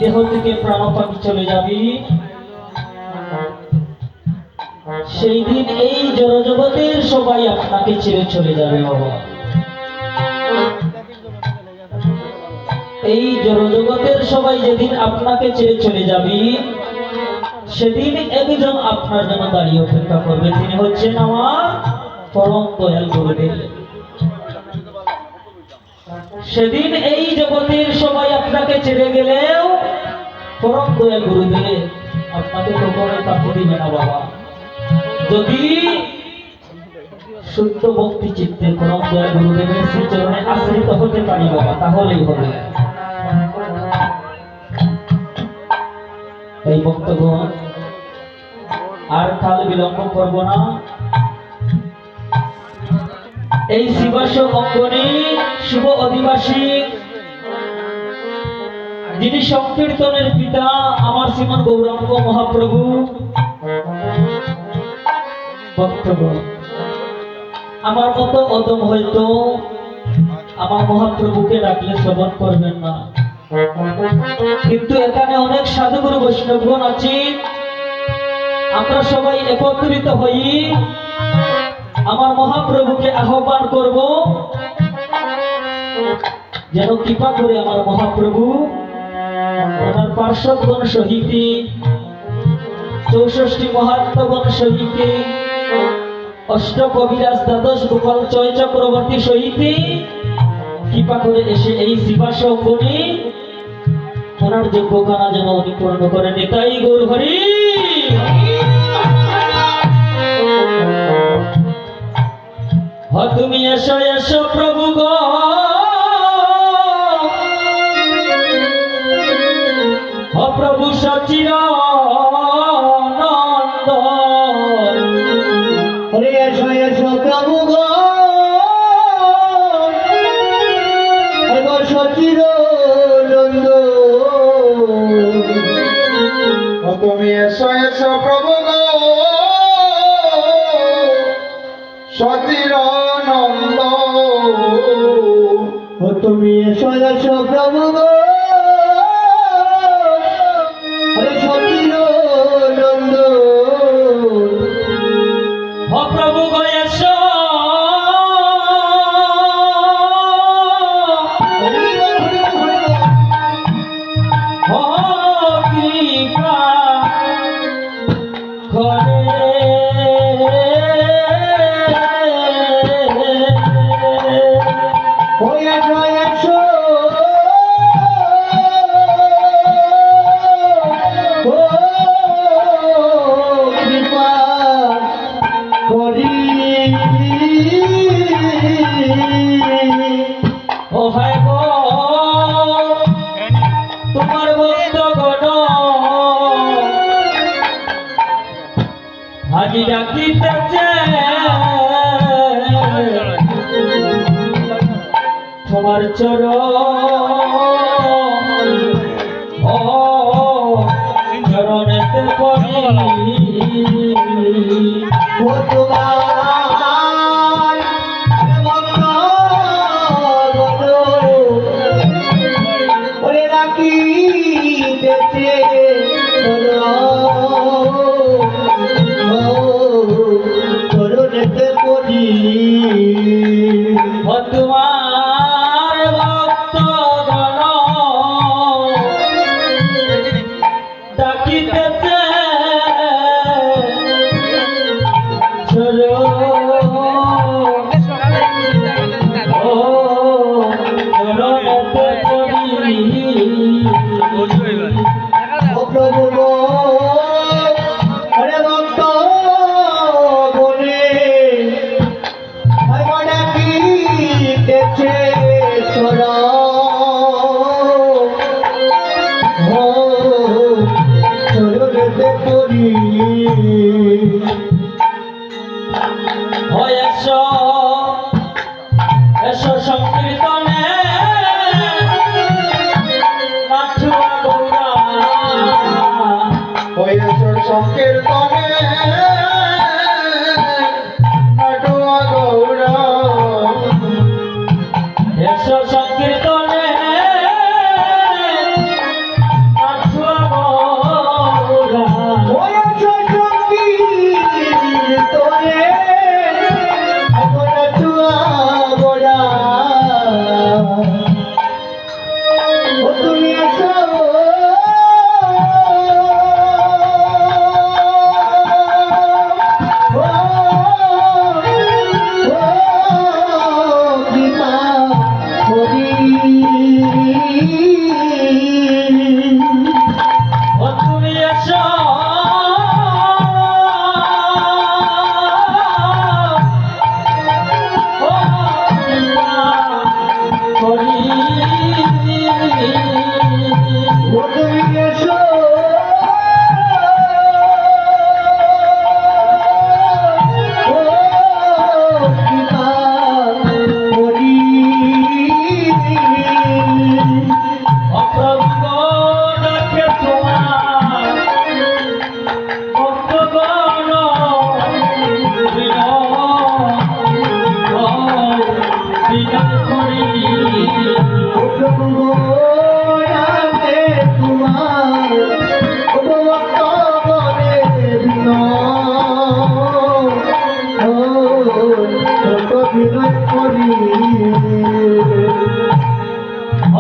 দেহ থেকে প্রাণপাখি চলে যাবি, সেই দিন এই জড়জগতের সবাই আপনাকে ছেড়ে চলে যাবে বাবা। এই জড়জগতের সবাই যেদিন আপনাকে ছেড়ে চলে যাবি, সেদিন একজন আপনার জন্য দাঁড়িয়ে অপেক্ষা করবে, তিনি হচ্ছেন আমার পরম দয়াল গুরুদেব। সেদিন এই জগতের সবাই আপনাকে ছেড়ে গেলেও পরম দয়াল গুরুদেব আপনাকে কখনোই কাঁদতে দিবে না বাবা। যদি শুদ্ধ ভক্তি চিত্তে পরম দয়াল গুরুদেবের শ্রীচরণে আশ্রিত হতে পারি বাবা, তাহলেই হবে। এই ভক্তগণ আর কাল বিলম্ব করব না, এই শিবাস অঙ্গনে শুভ অধিবাসী যিনি সংকীর্তনের পিতা আমার শ্রীমন গৌরাঙ্গ মহাপ্রভু, ভক্তগণ আমার মতো অদম হয়তো আমার মহাপ্রভুকে ডাকলে শ্রবণ করবেন না, কিন্তু এখানে অনেক সাধুগুরু বৈষ্ণবগণ আছেন। আমরা সবাই একত্রিত হই আমার মহাপ্রভুকে আহ্বান করব, যেন কৃপা করে আমার মহাপ্রভু ওনার পার্শ্বদগণ সহিতে 64 মহাত্মগণ সহিতে অষ্টকবিরাজ দ্বাদশ গোপাল চয় চক্রবর্তী সহিতে কৃপা করে এসে এই শিবাস অঙ্গনে ওনার যোগ্য কানা যেন উনি পূর্ণ করে। নিতাই গৌর হরি। তুমি এসো এসো প্রভু গো, প্রভু সচিরানন্দ। হরে এসো এসো প্রভু গো, সচিরানন্দ। তুমি এসো এসো প্রভু গো, সচিরানন্দ। তুমি এসো এসো প্রভু গো, হরে সচিরানন্দ। প্রভু গো এসো, কৃপা করে তোমার ভক্তগণ আজি ডাকিতেছে, তোমার চরণেতে পড়ি। তোমার ভক্তগণ ডাকিতেছে, হরে ভক্ত বলে ডাকিতেছে চরা চরণেতে পড়ি। এসো এসো সংকীর্তনে নাথুয়া গৌরা, এসো সংকীর্তনে নাটুয়া গৌরা। এসো সংকীর্তনে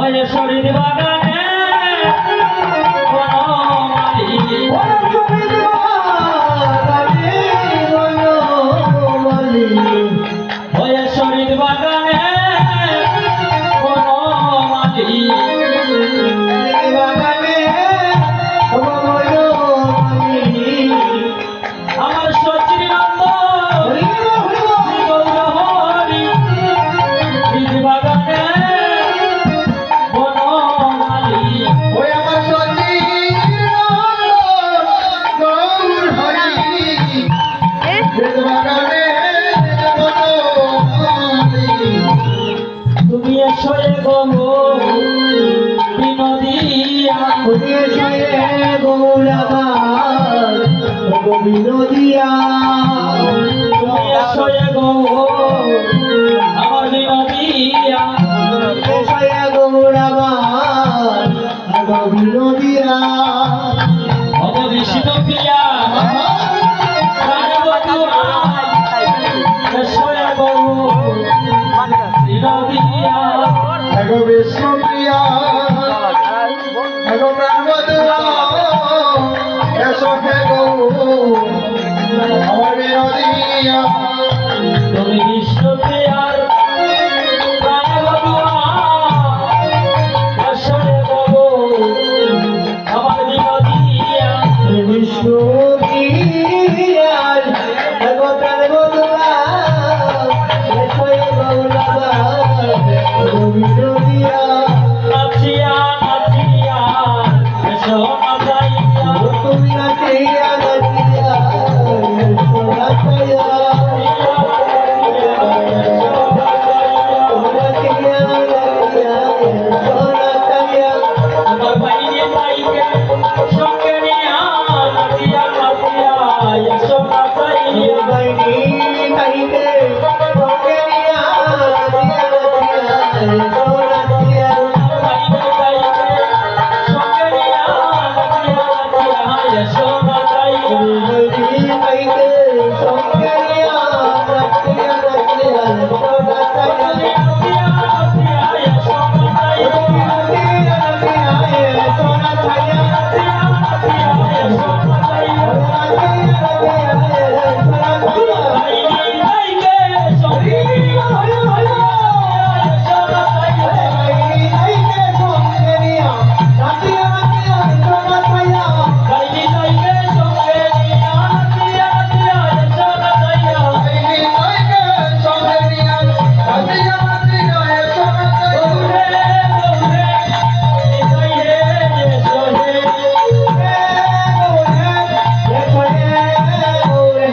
ওই শরীর বাগানে বনমালী, ওই শরীর বাগানে বনমালী, আমার সচিনন্দ গৌরহরি বীজ বাগানে বনমালী, ওই আমার গৌর হরি বাগানে তুমি এসো গো বিনোদিয়া, বিনোদিয়া তুমি এসো গো আমার বিনোদিয়া, বিনোদিয়া ভব বিষ্ণু প্রিয়া প্রাণবন্ধুয়া, এসো গো বিনোদিয়া, এগো বিষ্ণুপ্রিয়া এগো প্রাণবধূয়া এসো হে গো আমার বিনোদিয়া তুমি বিষ্ণু প্রিয়ার প্রাণবন্ধুয়া, এসো গো আমার বিনোদিয়া, বিষ্ণু বিনোদিয়া নাচিয়া নাচিয়া এসো নাচাইয়া, তুমি নাচিয়া নাচিয়া নাচাইয়া নাচিয়া নাচিয়া নাচাইয়া আমার বাইরে বাইকে সঙ্গে নিয়া নাচিয়া নাচিয়া এসো নাচাইয়া, বাইনি বাইকে সঙ্গে নিয়া নাচিয়া নাচিয়া বাইরে বাইকে সঙ্গে নিয়া নাচিয়া নাচিয়া এসো নাচাইয়া, বাইনি বাইকে সঙ্গে নিয়া নাচিয়া নাচিয়া নাচাইয়া নাচিয়া নাচিয়া এসো নাচাইয়া, নাচিয়া নাচিয়া এসো নাচাইয়া, বাইরে বাইকে সঙ্গে নিয়া এসো নাচাইয়া, বাইরে বাইকে সঙ্গে নিয়া নাচিয়া নাচিয়া এসো নাচাইয়া, এই নয়কে সঙ্গে নিয়া নাচিয়া নাচিয়া এসো নাচাইয়া গৌরে গৌরে এসো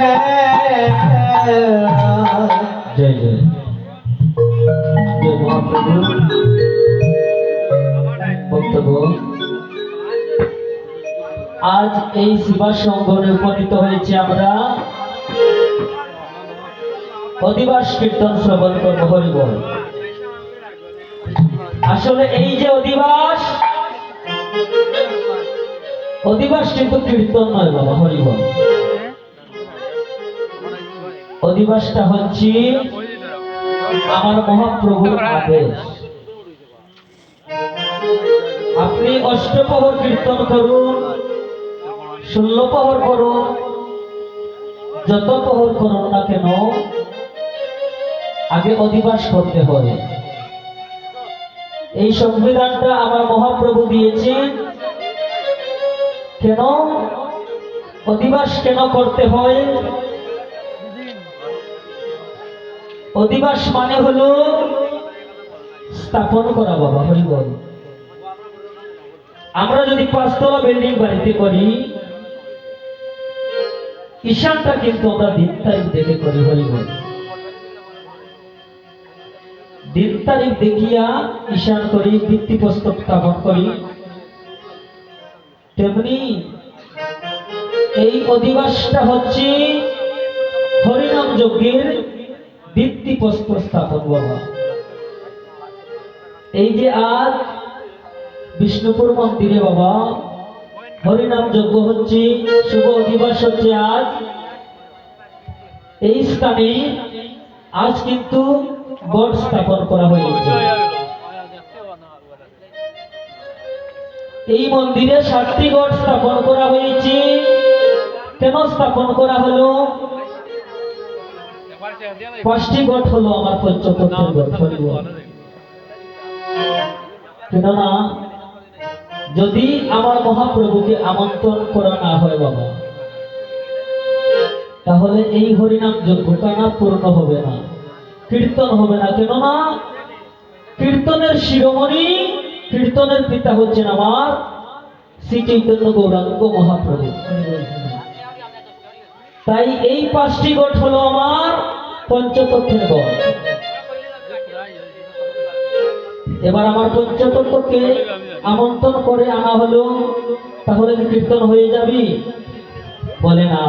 হে জয় জয় জয় মহাপ্রভু বক্তব্য। আজ এই শিবা সঙ্গনে উপনীত হয়েছে আমরা অধিবাস কীর্তন শ্রবণ করব হরি বল। আসলে এই যে অধিবাস, অধিবাস কিন্তু কীর্তন নয় বাবা, হরি বল। অধিবাসটা হচ্ছে আমার মহাপ্রভুর আদেশ। আপনি অষ্টপ্রহর কীর্তন করুন, 16 প্রহর করুন, যত প্রহর করুন না কেন আগে অধিবাস করতে হয়। এই সংবিধানটা আমার মহাপ্রভু দিয়েছেন। কেন অধিবাস কেন করতে হয়? অধিবাস মানে হলো স্থাপন করা বাবা, হরি বল। আমরা যদি 5 তলা বিল্ডিং বাড়িতে করি, ঈশানটা কিন্তু আমরা দিন তারিখ দেখে করি, হরি বল। দিন তারিখ দেখিয়া ঈশান করি, ভিত্তিপ্রস্তর স্থাপন করি। তেমনি এই অধিবাসটা হচ্ছে হরিনাম যজ্ঞের ভিত্তিপ্রস্তর স্থাপন বাবা। এই যে আজ বিষ্ণুপুর মন্দিরে বাবা হরিনাম যজ্ঞ হচ্ছে, শুভ অধিবাস হচ্ছে আজ এই স্থানে। আজ কিন্তু গড় স্থাপন করা হয়েছে। এই মন্দিরে 7টি গড় স্থাপন করা হয়েছে। কেন স্থাপন করা হলো? 5টি গড় হলো আমার পঞ্চতত্ত্বের গড়। কেননা যদি আমার মহাপ্রভুকে আমন্ত্রণ করা না হয় বাবা, তাহলে এই হরিনাম যজ্ঞটা না পূর্ণ হবে না, কীর্তন হবে না। কেননা কীর্তনের শিরোমণি, কীর্তনের পিতা হচ্ছেন আমার শ্রী চৈতন্য গৌরাঙ্গ মহাপ্রভু। তাই এই 5টি গড় হলো আমার পঞ্চতত্ত্বের গড়। এবার আমার পঞ্চতত্ত্বকে আমন্ত্রণ করে আনা হলো, তাহলে কি কীর্তন হয়ে যাবি? বলে না।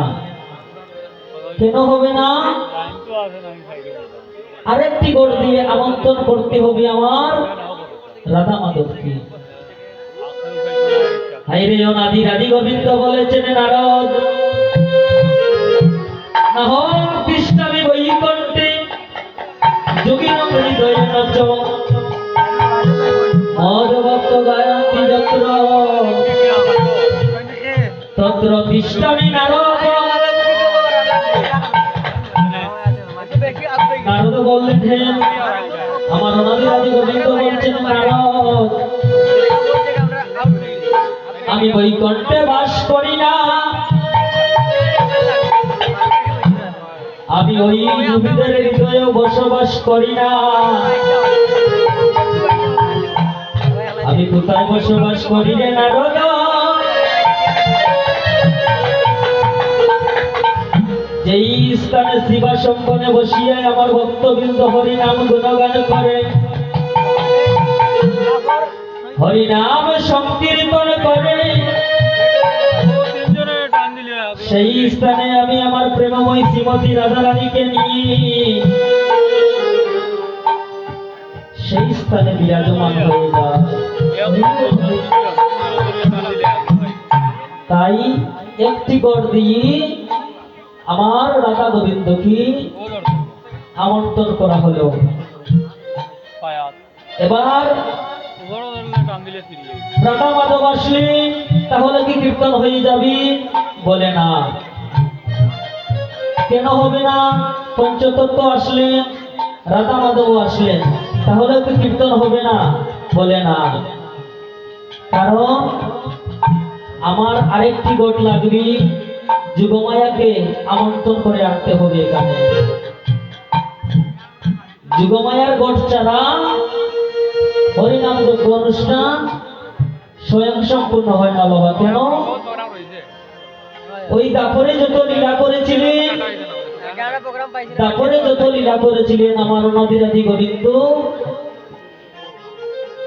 কেন হবে না? আরেকটি গড় দিয়ে আমন্ত্রণ করতে হবে আমার রাধা মাধবকে। হাইরে অনাদি রাধি গোবিন্দ বলেছেন নারদ, নাহং তিষ্ঠামি বৈকুণ্ঠে যোগিনং হৃদয়ে নচ মদ ভক্ত গায়ন্তি যত্র তত্র তিষ্ঠামি নারদ। নারদ বললেন, আমার অনাদি রাধি গোবিন্দ বলছেন নারদ, আমি বৈকুণ্ঠে বাস করি না, আমি ওই যোগীদের হৃদয়ে বসবাস করি না। আমি কোথায় বসবাস করি রে নারদ? যেই স্থানে শিবাসম্বনে বসিয়ে আমার ভক্তবৃন্দ হরিনাম গুণগান করে, হরিনাম সংকীর্তন করে, সেই স্থানে আমি আমার প্রেমময় শ্রীমতী রাধারানীকে নিয়ে সেই স্থানে বিরাজমান হয়ে যায়। তাই একটি গড় দিয়ে আমার রাধা গোবিন্দকে আমন্ত্রণ করা হলো। এবার রাধা মাধব আসলে তাহলে কি কীর্তন হয়ে যাবি? বলে না। কেন হবে না? পঞ্চতত্ত্ব আসলেন, রাধা মাধব আসলেন, তাহলে কি কীর্তন হবে না? বলে না। কারণ আমার আরেকটি গড় লাগবে, যুগমায়াকে আমন্ত্রণ করে আনতে হবে এখানে। যুগমায়ার গড় ছাড়া হরিনাম যজ্ঞ অনুষ্ঠান স্বয়ং সম্পূর্ণ হয় না বাবা। কেন? ওই দাপরে যত লীলা করেছিলেন, দাপরে যত লীলা করেছিলেন আমার অনাদি রাধি গোবিন্দ,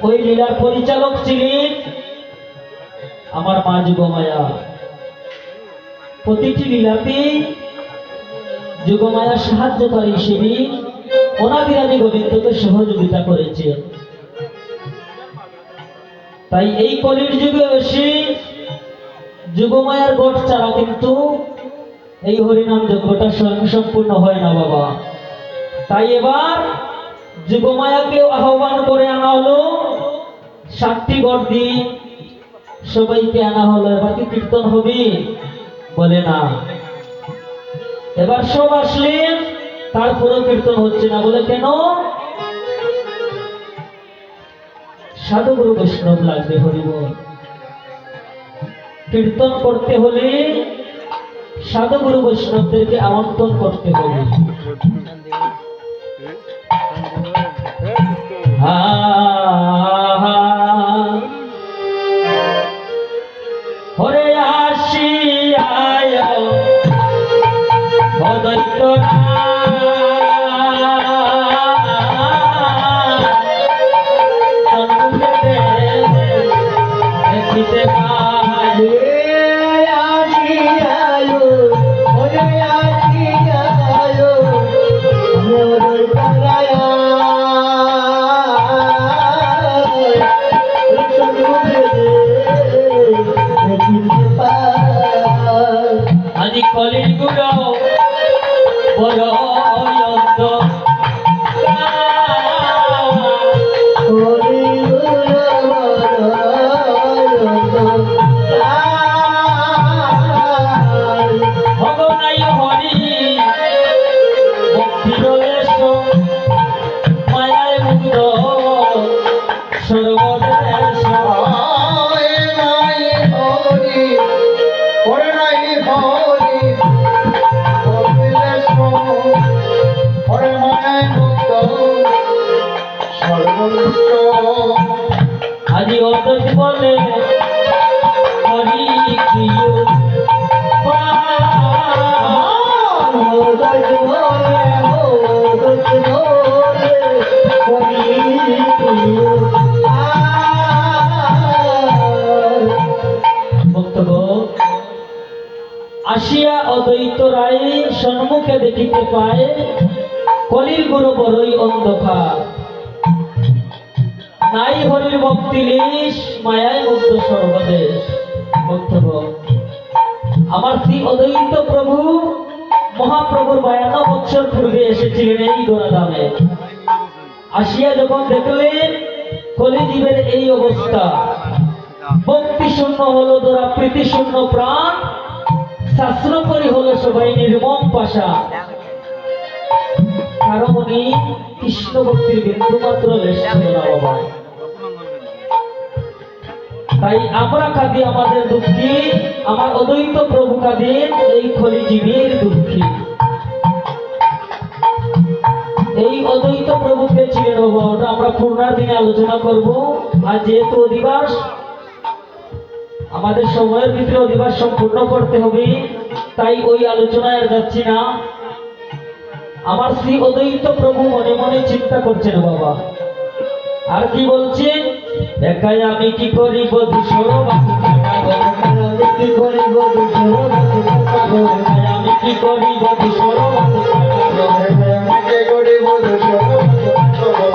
ওই লীলার পরিচালক ছিলেন আমার মা যুগমায়া। প্রতিটি লীলাতে যুগমায়া সাহায্যকারী হিসেবে অনাদি রাধি গোবিন্দকে সহযোগিতা করেছে। তাই এই কলির যুগে এসে যুগমায়ার গড় ছাড়া কিন্তু এই হরিনাম যজ্ঞটা স্বয়ং সম্পূর্ণ হয় না বাবা। তাই এবার যুগমায়াকে আহ্বান করে আনা হলো, 7টি গড় দিয়ে সবাইকে আনা হলো। এবার কি কীর্তন হবে? বলে না। এবার সব আসলেন, তারপরেও কীর্তন হচ্ছে না। বলে কেন? সাধু গুরু বৈষ্ণব লাগবে। হরিবল কীর্তন করতে হলে সাধু গুরু বৈষ্ণবদেরকে আমন্ত্রণ করতে হবে। হরে আসি আয় দৈত্য দেখিতে পাই আজি কলির গুড় বড় অন্ত হরি ফিরলেশ মায়ায় মুগ্ধ সর্বদেশ আয় নাই হরি ওরে নাই হরি অখিলেশ ওরে মায়ায় মুক্ত সর্বদুষ্ট আজি অদ্বৈত বলে হরি প্রিয় ভক্তগণ আসিয়া অদ্বৈত রায় সম্মুখে দেখিতে পায় কলির গুরু বড়ই অন্ধকার নাই হরির ভক্তি লীশ মায়ায় মুগ্ধ সর্বদেশ। ভক্তগণ আমার শ্রী অদ্বৈত প্রভু মহাপ্রভুর 52 বছর পূর্বে এসেছিলেন এই গোড়াধামে। আসিয়া যখন দেখলেন কলিজীবের এই অবস্থা, ভক্তি শূন্য হলো তোরা, প্রীতি শূন্য প্রাণ, শাস্ত্রপরি হলো সবাই নির্মম পাশা, কারণ উনি কৃষ্ণ ভক্তির বিন্দু মাত্র লেশ ছিল না বাবা। তাই আমরা কাঁদি আমাদের দুঃখী, আমার অদ্বৈত প্রভু কাঁদেন এই কলিজীবের দুঃখী। এই অদ্বৈত প্রভুকে ছিলেন বাবা, ওটা আমরা পূর্ণার দিনে আলোচনা করব। আর যেহেতু অধিবাস আমাদের সময়ের ভিতরে অধিবাস সম্পূর্ণ করতে হবে, তাই ওই আলোচনায় আর যাচ্ছি না। আমার শ্রী অদ্বৈত প্রভু মনে মনে চিন্তা করছেন বাবা, আর কি বলছেন, একাই আমি কি করিব ধূসর বাকি কাটাবো, আমি কি করিব ধূসর বাকি কাটাবো, আমি কি করিব ধূসর বাকি কাটাবো, আমাকে করিব দোষ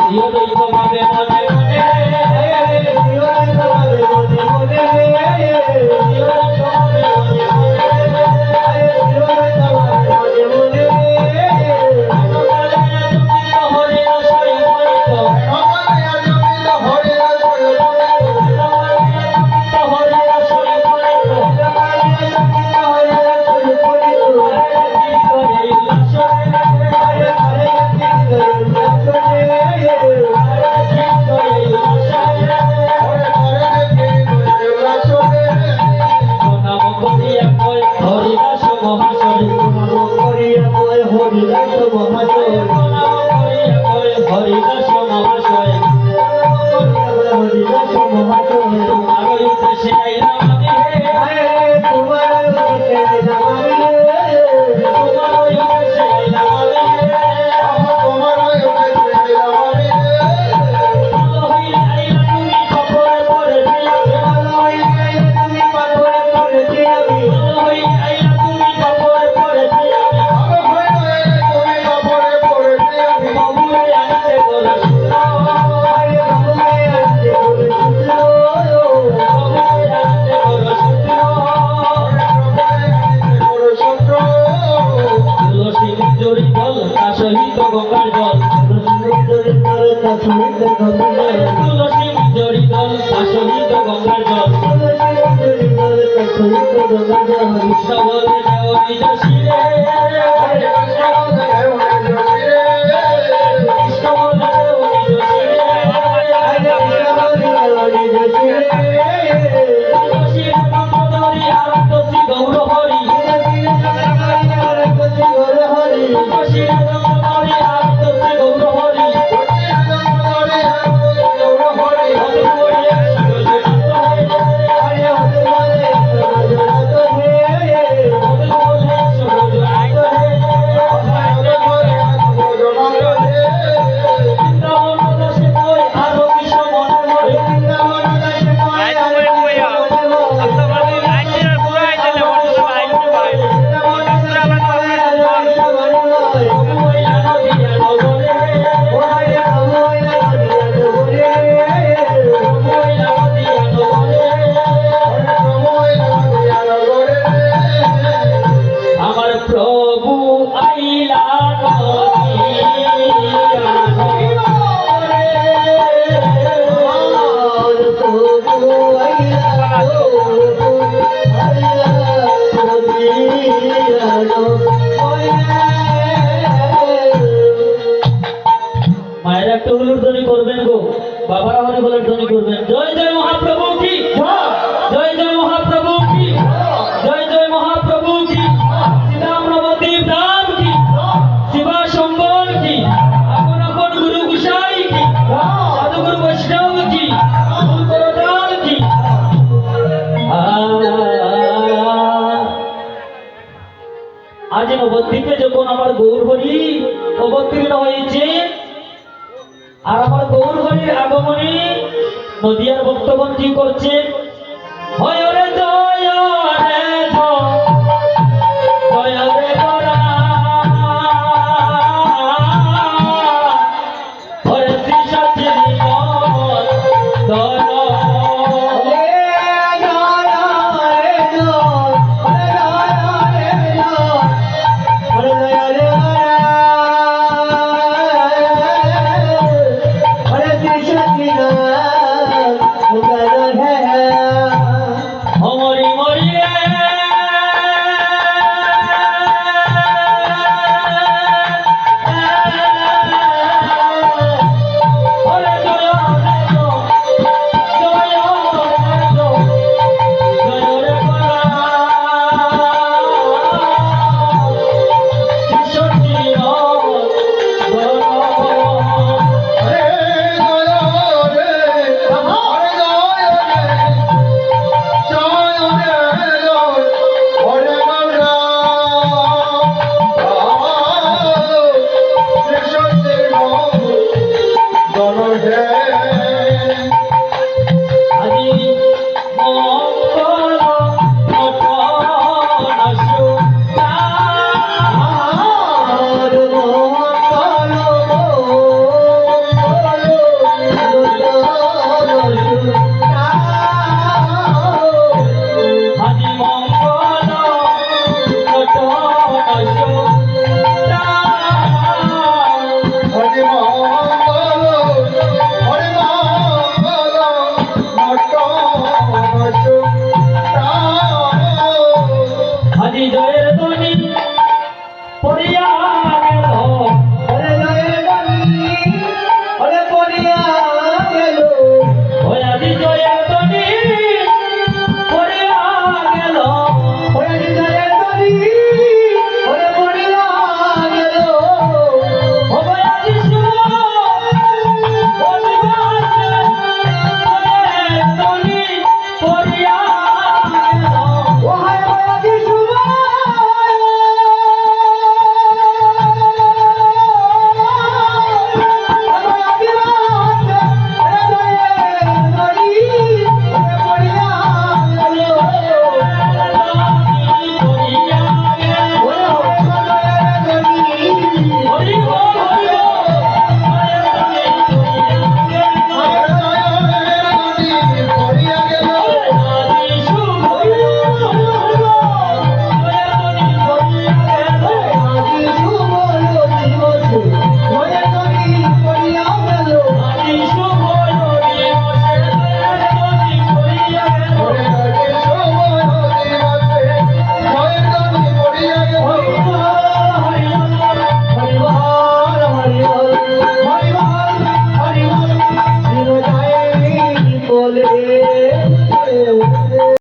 শ্রী অদ্বৈত ভাবে মনে মনে, জীবন ভাবে মনে মনে, শ্রী অদ্বৈত ভাবে মনে মনে, জীবন ভাবে মনে মনে, অনকালে জপিত হরির সয় পরিত, আমাকে জমিল হরে অনকালে জপিত হরির সয় পরিত, কি করে উল্লাসে, কি করে উল্লাসে, প্রণাম করিয়া কয় হরিদাস মহাশয়, হরিদাস মহাশয়, প্রণাম করিয়া কয় হরিদাস মহাশয়, হরিদাস মহাশয়, তোমার উদ্দেশ্যে আইলাম আমি হে, তোমার তোমার উদ্দেশ্যে আইলাম আমি হে, ভালো হইলে আইলা তুমি খবর পড়ে দিয়াবে, ভালো হইলে আইলা তুমি খবর পড়ে দিয়াবে, বাবুরে আনতে বলে সূত্র, বাবুরে আনতে বলে সূত্র, তুলসী মঞ্জুরি জল তা সহিত গঙ্গার জল, তুলসী মঞ্জুরি জল তা সহিত গঙ্গার জল, কৃষ্ণ বলে দেও নিজ শিরে, কৃষ্ণ বলে দেও নিজ শিরে, তুলসী নাম ধরি আনন্দ শ্রী গৌর হরি, তুলসী নাম ধরি আনন্দ শ্রী গৌর হরি, মধু করিয়া সুরজনাথ হে, মধু বলে সুরজনাথ হে, গুরুর ধ্বনি করবেন গো, বাবারা হরি বলের ধ্বনি করবেন। জয় জয় মহাপ্রভু কি, জয় জয় মহাপ্রভু কি, জয় জয় মহাপ্রভু কি, শ্রীরাম নবদ্বীপ ধাম কি, শিবা শম্বর কি, আপন আপন গুরু গোসাই কি, সাধুগুরু বৈষ্ণব কি, গুরুতরদাল কি। আজ নবদ্বীপে যখন আমার গৌর হরি অবতীর্ণ হয়েছে, আর আমার গৌর হরির আগমনে নদিয়ার ভক্তগণ কি করছে, হয় ওরে